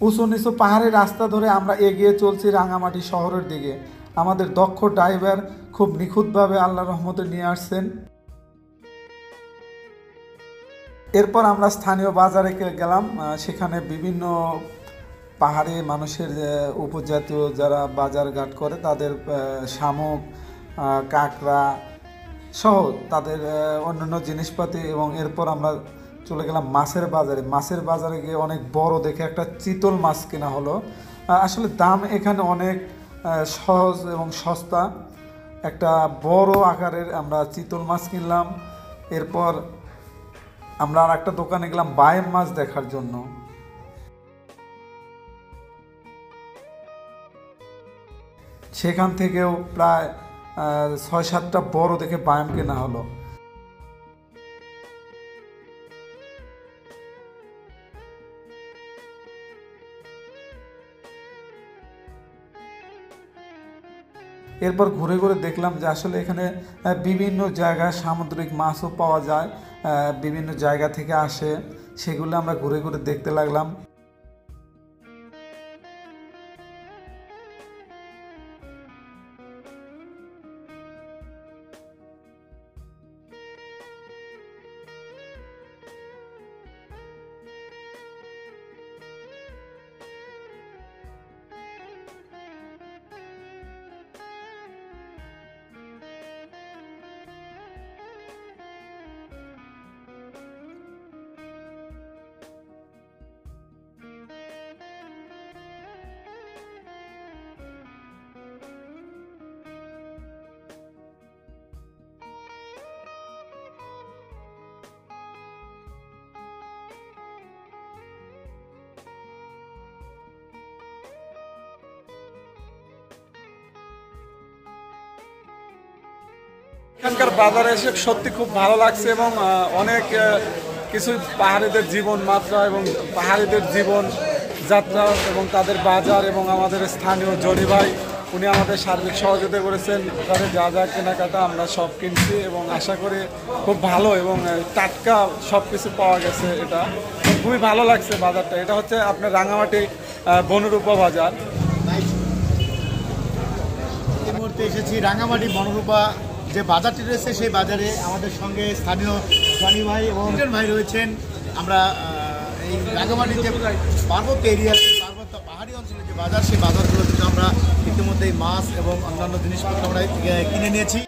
উঁচু নিচু পাহাড়ি রাস্তা ধরে আমরা এগিয়ে চলছি রাঙামাটি শহরের দিকে। আমাদের দক্ষ ড্রাইভার খুব নিখুঁতভাবে আল্লাহর রহমতে নিয়ে আসছেন। এরপর আমরা স্থানীয় বাজারে গেলাম। সেখানে বিভিন্ন পাহাড়ি মানুষের উপজাতীয় যারা বাজারঘাট করে তাদের শামুক, কাঁকড়া সহ তাদের অন্যান্য জিনিসপাতি। এবং এরপর আমরা চলে গেলাম মাছের বাজারে। মাছের বাজারে গিয়ে অনেক বড় দেখে একটা চিতল মাছ কেনা হলো। আসলে দাম এখানে অনেক সহজ এবং সস্তা। একটা বড় আকারের আমরা চিতল মাছ কিনলাম। এরপর আমরা আর একটা দোকানে গেলাম বাইম মাছ দেখার জন্য। সেখান থেকেও প্রায় ৬-৭টা বড় দেখে বায়াম কেনা হলো। এরপর ঘুরে ঘুরে দেখলাম যে আসলে এখানে বিভিন্ন জায়গায় সামুদ্রিক মাছও পাওয়া যায়, বিভিন্ন জায়গা থেকে আসে, সেগুলো আমরা ঘুরে ঘুরে দেখতে লাগলাম। এখানকার বাজারে এসে সত্যি খুব ভালো লাগছে এবং অনেক কিছু পাহাড়িদের জীবন মাত্রা এবং পাহাড়িদের জীবন যাত্রা এবং তাদের বাজার এবং আমাদের স্থানীয় জনি ভাই উনি আমাদের সার্বিক সহযোগিতা করেছেন। তাদের যা যা কেনাকাটা আমরা সব কিনছি এবং আশা করি খুব ভালো এবং টাটকা সব কিছু পাওয়া গেছে। এটা খুবই ভালো লাগছে বাজারটা। এটা হচ্ছে আপনার রাঙামাটি বনরূপা বাজার। এই মুহূর্তে এসেছি রাঙামাটি বনরূপা যে বাজারটি রয়েছে সেই বাজারে। আমাদের সঙ্গে স্থানীয় জনি ভাই এবং ভাই রয়েছেন। আমরা এই রাঙামাটির যে পার্বত্য এরিয়ার পার্বত্য পাহাড়ি অঞ্চলের যে বাজার সেই বাজারগুলো থেকে আমরা ইতিমধ্যেই মাছ এবং অন্যান্য জিনিসপত্র আমরা কিনে নিয়েছি।